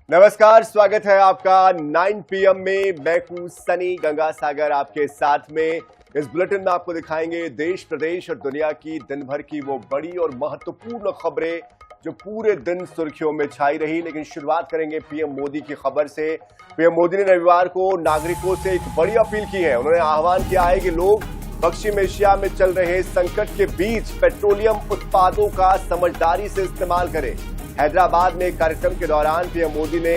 नमस्कार, स्वागत है आपका 9 PM में। मैं हूं सनी गंगासागर आपके साथ में। इस बुलेटिन में आपको दिखाएंगे देश, प्रदेश और दुनिया की दिन भर की वो बड़ी और महत्वपूर्ण खबरें जो पूरे दिन सुर्खियों में छाई रही। लेकिन शुरुआत करेंगे पीएम मोदी की खबर से। पीएम मोदी ने रविवार को नागरिकों से एक बड़ी अपील की है। उन्होंने आह्वान किया है कि लोग पश्चिम एशिया में चल रहे संकट के बीच पेट्रोलियम उत्पादों का समझदारी से इस्तेमाल करें। हैदराबाद में एक कार्यक्रम के दौरान पीएम मोदी ने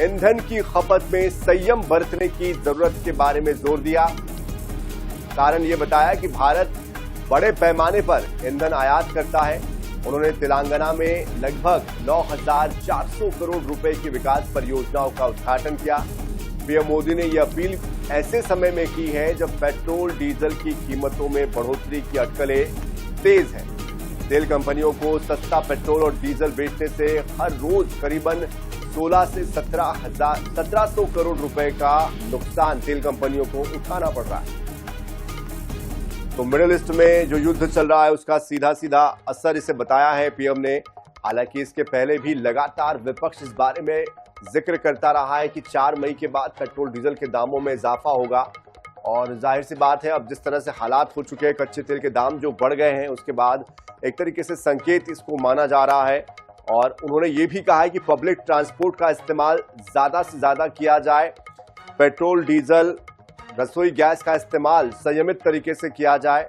ईंधन की खपत में संयम बरतने की जरूरत के बारे में जोर दिया। कारण ये बताया कि भारत बड़े पैमाने पर ईंधन आयात करता है। उन्होंने तेलंगाना में लगभग 9,400 करोड़ रुपए की विकास परियोजनाओं का उद्घाटन किया। पीएम मोदी ने यह अपील ऐसे समय में की है जब पेट्रोल डीजल की कीमतों में बढ़ोतरी की अटकलें तेज है। तेल कंपनियों को सस्ता पेट्रोल और डीजल बेचने से हर रोज करीबन 16 से 1700 करोड़ रुपए का नुकसान तेल कंपनियों को उठाना पड़ रहा है। तो मिडिल ईस्ट में जो युद्ध चल रहा है उसका सीधा सीधा असर इसे बताया है पीएम ने। हालांकि इसके पहले भी लगातार विपक्ष इस बारे में जिक्र करता रहा है कि 4 मई के बाद पेट्रोल डीजल के दामों में इजाफा होगा। और जाहिर सी बात है, अब जिस तरह से हालात हो चुके हैं, कच्चे तेल के दाम जो बढ़ गए हैं, उसके बाद एक तरीके से संकेत इसको माना जा रहा है। और उन्होंने ये भी कहा है कि पब्लिक ट्रांसपोर्ट का इस्तेमाल ज्यादा से ज्यादा किया जाए। पेट्रोल, डीजल, रसोई गैस का इस्तेमाल संयमित तरीके से किया जाए।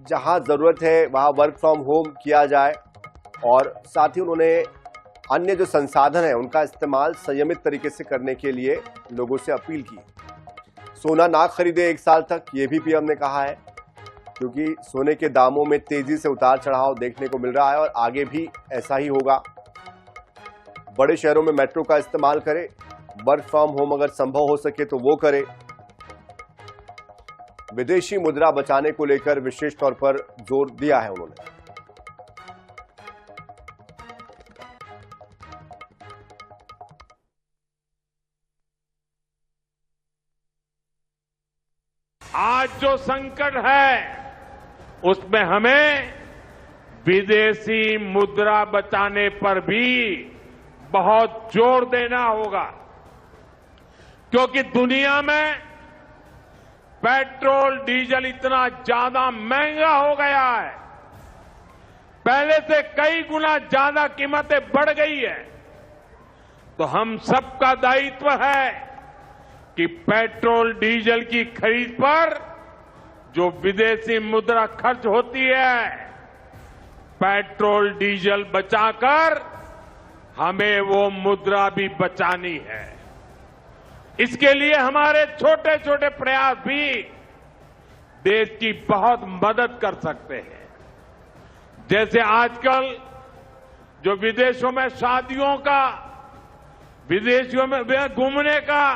जहां जरूरत है वहां वर्क फ्रॉम होम किया जाए। और साथ ही उन्होंने अन्य जो संसाधन है उनका इस्तेमाल संयमित तरीके से करने के लिए लोगों से अपील की। सोना ना खरीदे 1 साल तक, ये भी पीएम ने कहा है, क्योंकि सोने के दामों में तेजी से उतार चढ़ाव देखने को मिल रहा है और आगे भी ऐसा ही होगा। बड़े शहरों में मेट्रो का इस्तेमाल करें। वर्क फ्रॉम होम अगर संभव हो सके तो वो करें। विदेशी मुद्रा बचाने को लेकर विशेष तौर पर जोर दिया है उन्होंने। आज जो संकट है उसमें हमें विदेशी मुद्रा बचाने पर भी बहुत जोर देना होगा, क्योंकि दुनिया में पेट्रोल डीजल इतना ज्यादा महंगा हो गया है। पहले से कई गुना ज्यादा कीमतें बढ़ गई है। तो हम सबका दायित्व है कि पेट्रोल डीजल की खरीद पर जो विदेशी मुद्रा खर्च होती है, पेट्रोल डीजल बचाकर हमें वो मुद्रा भी बचानी है। इसके लिए हमारे छोटे छोटे प्रयास भी देश की बहुत मदद कर सकते हैं। जैसे आजकल जो विदेशों में शादियों का, विदेशों में घूमने का,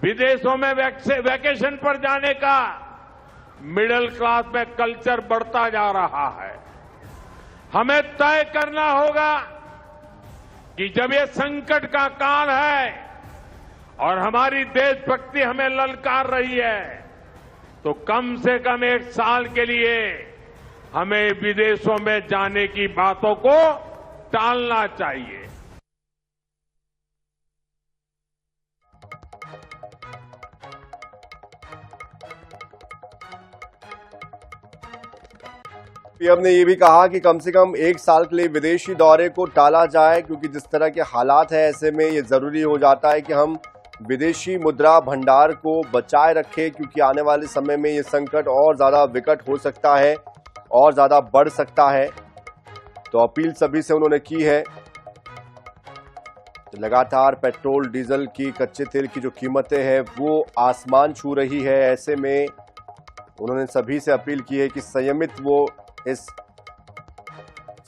विदेशों में वैकेशन पर जाने का मिडिल क्लास में कल्चर बढ़ता जा रहा है। हमें तय करना होगा कि जब ये संकट का काल है और हमारी देशभक्ति हमें ललकार रही है, तो कम से कम 1 साल के लिए हमें विदेशों में जाने की बातों को टालना चाहिए। पीएम ने यह भी कहा कि कम से कम 1 साल के लिए विदेशी दौरे को टाला जाए, क्योंकि जिस तरह के हालात है ऐसे में ये जरूरी हो जाता है कि हम विदेशी मुद्रा भंडार को बचाए रखें, क्योंकि आने वाले समय में ये संकट और ज्यादा विकट हो सकता है और ज्यादा बढ़ सकता है। तो अपील सभी से उन्होंने की है। लगातार पेट्रोल डीजल की, कच्चे तेल की जो कीमतें हैं वो आसमान छू रही है। ऐसे में उन्होंने सभी से अपील की है कि संयमित वो इस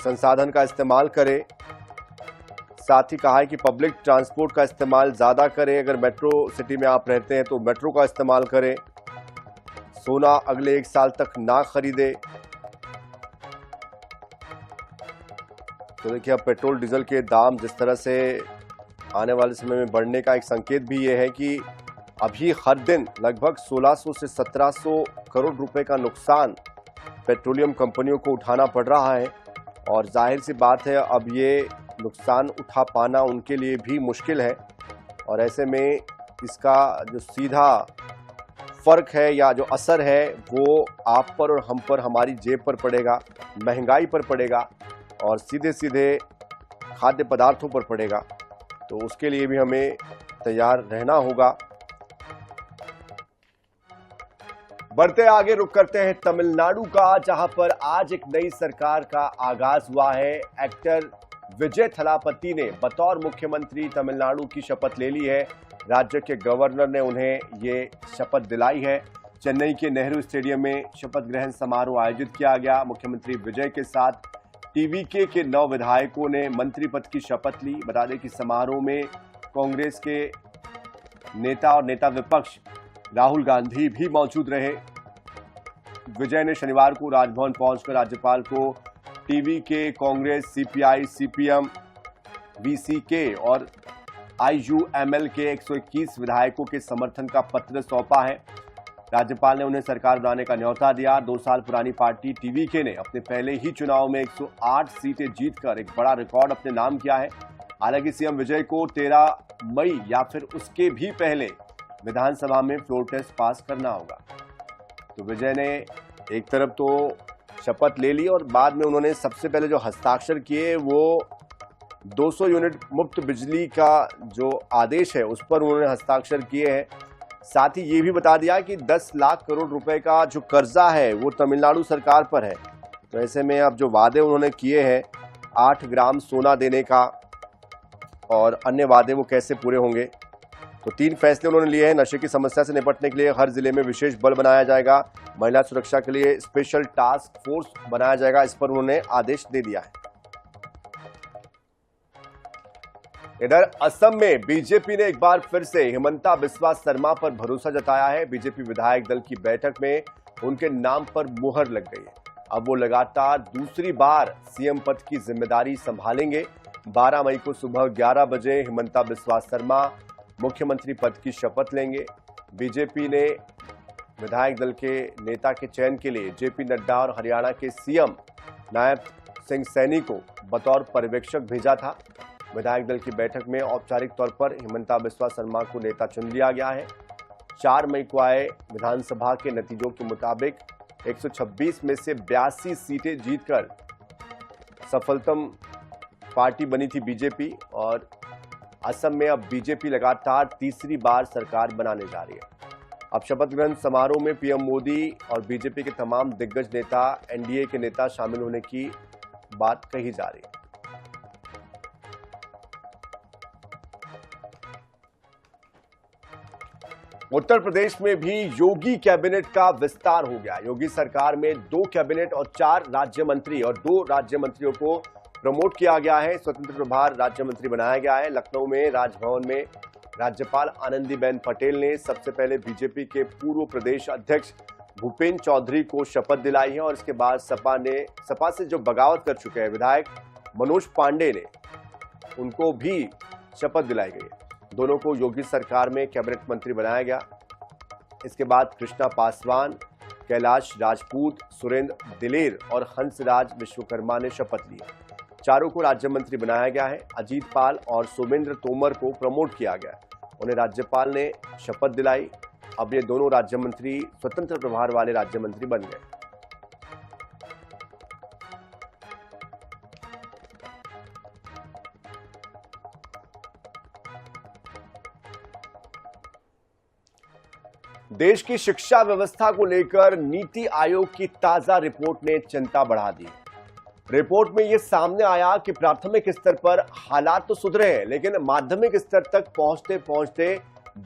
संसाधन का इस्तेमाल करें। साथ ही कहा है कि पब्लिक ट्रांसपोर्ट का इस्तेमाल ज्यादा करें। अगर मेट्रो सिटी में आप रहते हैं तो मेट्रो का इस्तेमाल करें। सोना अगले 1 साल तक ना खरीदे। तो देखिए, अब पेट्रोल डीजल के दाम जिस तरह से आने वाले समय में बढ़ने का एक संकेत भी ये है कि अभी हर दिन लगभग 1600 से 1700 करोड़ रुपए का नुकसान पेट्रोलियम कंपनियों को उठाना पड़ रहा है। और जाहिर सी बात है, अब ये नुकसान उठा पाना उनके लिए भी मुश्किल है। और ऐसे में इसका जो सीधा फर्क है या जो असर है वो आप पर और हम पर, हमारी जेब पर पड़ेगा, महंगाई पर पड़ेगा और सीधे सीधे खाद्य पदार्थों पर पड़ेगा। तो उसके लिए भी हमें तैयार रहना होगा। बढ़ते आगे रुक करते हैं तमिलनाडु का, जहां पर आज एक नई सरकार का आगाज हुआ है। एक्टर विजय थलापति ने बतौर मुख्यमंत्री तमिलनाडु की शपथ ले ली है। राज्य के गवर्नर ने उन्हें ये शपथ दिलाई है। चेन्नई के नेहरू स्टेडियम में शपथ ग्रहण समारोह आयोजित किया गया। मुख्यमंत्री विजय के साथ टीवीके के 9 विधायकों ने मंत्री पद की शपथ ली। बता दें कि समारोह में कांग्रेस के नेता और नेता विपक्ष राहुल गांधी भी मौजूद रहे। विजय ने शनिवार को राजभवन पहुंचकर राज्यपाल को TVK, Congress, CPI, CPM, VCK और आईयूएमएल के 121 विधायकों के समर्थन का पत्र सौंपा है। राज्यपाल ने उन्हें सरकार बनाने का न्योता दिया। 2 साल पुरानी पार्टी टीवीके ने अपने पहले ही चुनाव में 108 सीटें जीतकर एक बड़ा रिकॉर्ड अपने नाम किया है। हालांकि सीएम विजय को 13 मई या फिर उसके भी पहले विधानसभा में फ्लोर टेस्ट पास करना होगा। तो विजय ने एक तरफ तो शपथ ले ली और बाद में उन्होंने सबसे पहले जो हस्ताक्षर किए वो 200 यूनिट मुफ्त बिजली का जो आदेश है उस पर उन्होंने हस्ताक्षर किए हैं। साथ ही ये भी बता दिया कि 10 लाख करोड़ रुपए का जो कर्जा है वो तमिलनाडु सरकार पर है। तो ऐसे में अब जो वादे उन्होंने किए हैं 8 ग्राम सोना देने का और अन्य वादे वो कैसे पूरे होंगे। तो 3 फैसले उन्होंने लिए हैं। नशे की समस्या से निपटने के लिए हर जिले में विशेष बल बनाया जाएगा। महिला सुरक्षा के लिए स्पेशल टास्क फोर्स बनाया जाएगा। इस पर उन्होंने आदेश दे दिया है। इधर असम में बीजेपी ने एक बार फिर से हिमंता बिस्वा शर्मा पर भरोसा जताया है। बीजेपी विधायक दल की बैठक में उनके नाम पर मुहर लग गई है। अब वो लगातार दूसरी बार सीएम पद की जिम्मेदारी संभालेंगे। 12 मई को सुबह 11 बजे हिमंता बिस्वा शर्मा मुख्यमंत्री पद की शपथ लेंगे। बीजेपी ने विधायक दल के नेता के चयन के लिए जेपी नड्डा और हरियाणा के सीएम नायब सिंह सैनी को बतौर पर्यवेक्षक भेजा था। विधायक दल की बैठक में औपचारिक तौर पर हिमंता बिस्वा शर्मा को नेता चुन लिया गया है। 4 मई को आए विधानसभा के नतीजों के मुताबिक 126 में से 82 सीटें जीतकर सफलतम पार्टी बनी थी बीजेपी। और असम में अब बीजेपी लगातार तीसरी बार सरकार बनाने जा रही है। अब शपथ ग्रहण समारोह में पीएम मोदी और बीजेपी के तमाम दिग्गज नेता, एनडीए के नेता शामिल होने की बात कही जा रही है। उत्तर प्रदेश में भी योगी कैबिनेट का विस्तार हो गया। योगी सरकार में 2 कैबिनेट और 4 राज्य मंत्री और 2 राज्य मंत्रियों को प्रमोट किया गया है। स्वतंत्र प्रभार राज्य मंत्री बनाया गया है। लखनऊ में राजभवन में राज्यपाल आनंदीबेन पटेल ने सबसे पहले बीजेपी के पूर्व प्रदेश अध्यक्ष भूपेन्द्र चौधरी को शपथ दिलाई है और इसके बाद सपा से जो बगावत कर चुके हैं विधायक मनोज पांडे ने उनको भी शपथ दिलाई गई है। दोनों को योगी सरकार में कैबिनेट मंत्री बनाया गया। इसके बाद कृष्णा पासवान, कैलाश राजपूत, सुरेंद्र दिलेर और हंसराज विश्वकर्मा ने शपथ ली। चारों को राज्य मंत्री बनाया गया है। अजीत पाल और सोमेंद्र तोमर को प्रमोट किया गया। उन्हें राज्यपाल ने शपथ दिलाई। अब ये दोनों राज्य मंत्री स्वतंत्र प्रभार वाले राज्य मंत्री बन गए। देश की शिक्षा व्यवस्था को लेकर नीति आयोग की ताजा रिपोर्ट ने चिंता बढ़ा दी। रिपोर्ट में यह सामने आया कि प्राथमिक स्तर पर हालात तो सुधरे हैं, लेकिन माध्यमिक स्तर तक पहुंचते पहुंचते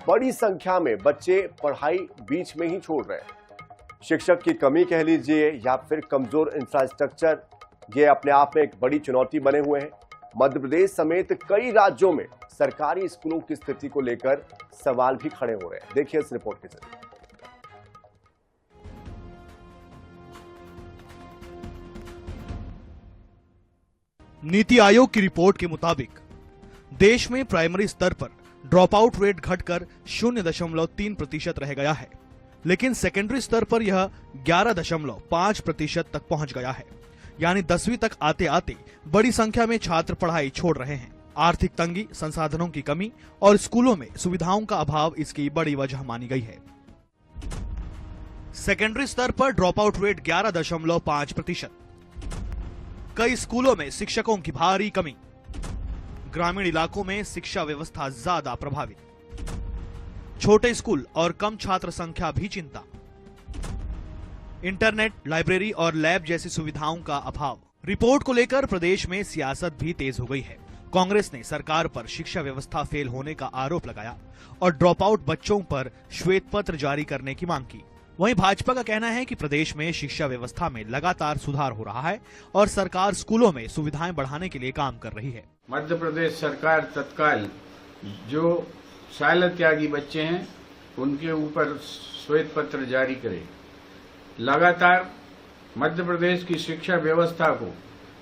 बड़ी संख्या में बच्चे पढ़ाई बीच में ही छोड़ रहे हैं। शिक्षक की कमी कह लीजिए या फिर कमजोर इंफ्रास्ट्रक्चर, ये अपने आप में एक बड़ी चुनौती बने हुए हैं। मध्य प्रदेश समेत कई राज्यों में सरकारी स्कूलों की स्थिति को लेकर सवाल भी खड़े हो रहे हैं। देखिए इस रिपोर्ट के जरिए। नीति आयोग की रिपोर्ट के मुताबिक देश में प्राइमरी स्तर पर ड्रॉप आउट रेट घटकर 0.3% रह गया है, लेकिन सेकेंडरी स्तर पर यह 11.5% तक पहुंच गया है। यानी 10वीं तक आते आते बड़ी संख्या में छात्र पढ़ाई छोड़ रहे हैं। आर्थिक तंगी, संसाधनों की कमी और स्कूलों में सुविधाओं का अभाव इसकी बड़ी वजह मानी गई है। सेकेंडरी स्तर पर ड्रॉप आउट रेट 11.5%। कई स्कूलों में शिक्षकों की भारी कमी। ग्रामीण इलाकों में शिक्षा व्यवस्था ज्यादा प्रभावित। छोटे स्कूल और कम छात्र संख्या भी चिंता। इंटरनेट, लाइब्रेरी और लैब जैसी सुविधाओं का अभाव। रिपोर्ट को लेकर प्रदेश में सियासत भी तेज हो गई है। कांग्रेस ने सरकार पर शिक्षा व्यवस्था फेल होने का आरोप लगाया और ड्रॉप आउट बच्चों पर श्वेत पत्र जारी करने की मांग की। वहीं भाजपा का कहना है कि प्रदेश में शिक्षा व्यवस्था में लगातार सुधार हो रहा है और सरकार स्कूलों में सुविधाएं बढ़ाने के लिए काम कर रही है। मध्य प्रदेश सरकार तत्काल जो शाला त्यागी बच्चे हैं उनके ऊपर श्वेत पत्र जारी करे। लगातार मध्य प्रदेश की शिक्षा व्यवस्था को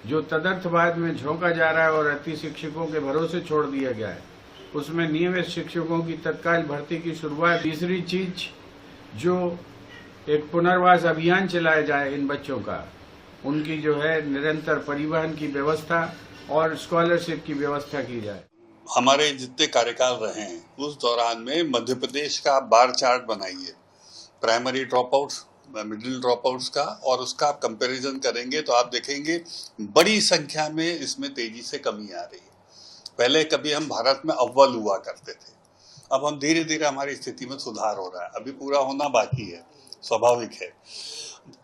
जो तदर्थवाद में झोंका जा रहा है और अति शिक्षकों के भरोसे छोड़ दिया गया है, उसमें नियमित शिक्षकों की तत्काल भर्ती की शुरुआत। तीसरी चीज, जो एक पुनर्वास अभियान चलाया जाए इन बच्चों का, उनकी जो है निरंतर परिवहन की व्यवस्था और स्कॉलरशिप की व्यवस्था की जाए। हमारे जितने कार्यकाल रहे हैं उस दौरान में मध्य प्रदेश का बार चार्ट बनाइए, primary drop outs, middle drop outs का, और उसका आप कंपैरिजन करेंगे तो आप देखेंगे बड़ी संख्या में इसमें तेजी से कमी आ रही है। पहले कभी हम भारत में अव्वल हुआ करते थे, अब हम धीरे धीरे हमारी स्थिति में सुधार हो रहा है। अभी पूरा होना बाकी है, स्वाभाविक है।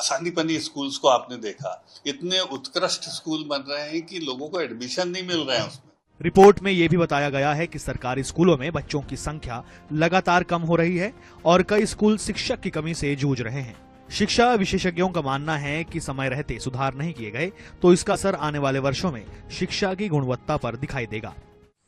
सांदीपनी स्कूल्स को आपने देखा, इतने उत्कृष्ट स्कूल बन रहे हैं कि लोगों को एडमिशन नहीं मिल रहे हैं उसमें। रिपोर्ट में यह भी बताया गया है कि सरकारी स्कूलों में बच्चों की संख्या लगातार कम हो रही है और कई स्कूल शिक्षक की कमी से जूझ रहे हैं। शिक्षा विशेषज्ञों का मानना है कि समय रहते सुधार नहीं किए गए तो इसका असर आने वाले वर्षों में शिक्षा की गुणवत्ता पर दिखाई देगा।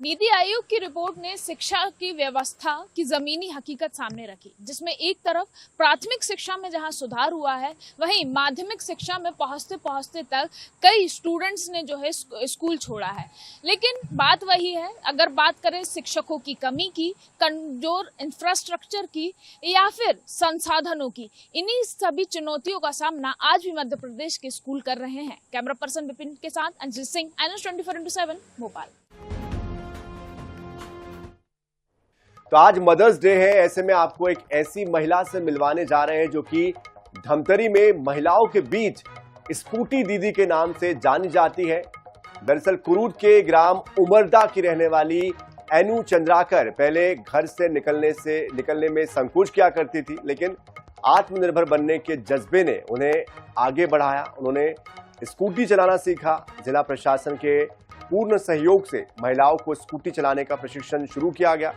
नीति आयोग की रिपोर्ट ने शिक्षा की व्यवस्था की जमीनी हकीकत सामने रखी, जिसमें एक तरफ प्राथमिक शिक्षा में जहां सुधार हुआ है, वहीं माध्यमिक शिक्षा में पहुंचते पहुंचते तक कई स्टूडेंट्स ने जो है स्कूल छोड़ा है। लेकिन बात वही है, अगर बात करें शिक्षकों की कमी की, कमजोर इंफ्रास्ट्रक्चर की या फिर संसाधनों की, इन्हीं सभी चुनौतियों का सामना आज भी मध्य प्रदेश के स्कूल कर रहे हैं। कैमरा पर्सन विपिन के साथ अंजित सिंह, NS 24/7 भोपाल। तो आज मदर्स डे है, ऐसे में आपको एक ऐसी महिला से मिलवाने जा रहे हैं जो कि धमतरी में महिलाओं के बीच स्कूटी दीदी के नाम से जानी जाती है। दरअसल कुरूद के ग्राम उमरदा की रहने वाली एनू चंद्राकर पहले घर से निकलने में संकोच किया करती थी, लेकिन आत्मनिर्भर बनने के जज्बे ने उन्हें आगे बढ़ाया। उन्होंने स्कूटी चलाना सीखा। जिला प्रशासन के पूर्ण सहयोग से महिलाओं को स्कूटी चलाने का प्रशिक्षण शुरू किया गया।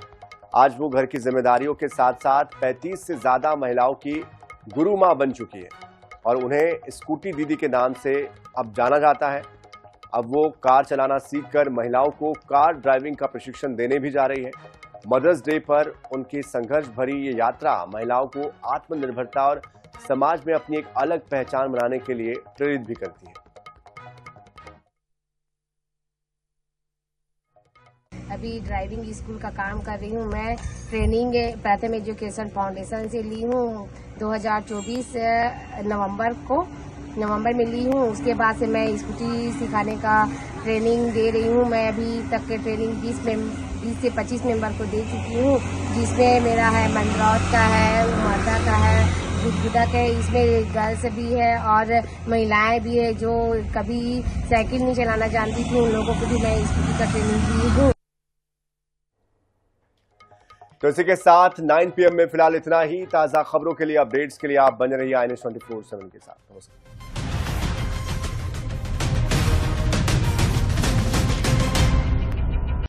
आज वो घर की जिम्मेदारियों के साथ साथ 35 से ज्यादा महिलाओं की गुरु मां बन चुकी है और उन्हें स्कूटी दीदी के नाम से अब जाना जाता है। अब वो कार चलाना सीखकर महिलाओं को कार ड्राइविंग का प्रशिक्षण देने भी जा रही है। मदर्स डे पर उनकी संघर्ष भरी ये यात्रा महिलाओं को आत्मनिर्भरता और समाज में अपनी एक अलग पहचान बनाने के लिए प्रेरित भी करती है। अभी ड्राइविंग स्कूल का काम कर रही हूँ। मैं ट्रेनिंग प्रथम एजुकेशन फाउंडेशन से ली हूँ 2024 नवंबर में ली हूँ। उसके बाद से मैं स्कूटी सिखाने का ट्रेनिंग दे रही हूँ। मैं अभी तक के ट्रेनिंग 20 से 25 मेंबर को दे चुकी हूँ, जिसमें मेरा है मंदरौत का है, उमरदा का है, गुदगुदा का है। इसमें गर्ल्स भी है और महिलाएं भी है जो कभी साइकिल नहीं चलाना जानती थी, उन लोगों को भी मैं स्कूटी का ट्रेनिंग दी हूँ। तो इसी के साथ 9 PM में फिलहाल इतना ही। ताजा खबरों के लिए, अपडेट्स के लिए आप बने रहिए NS 24/7 के साथ। नमस्कार।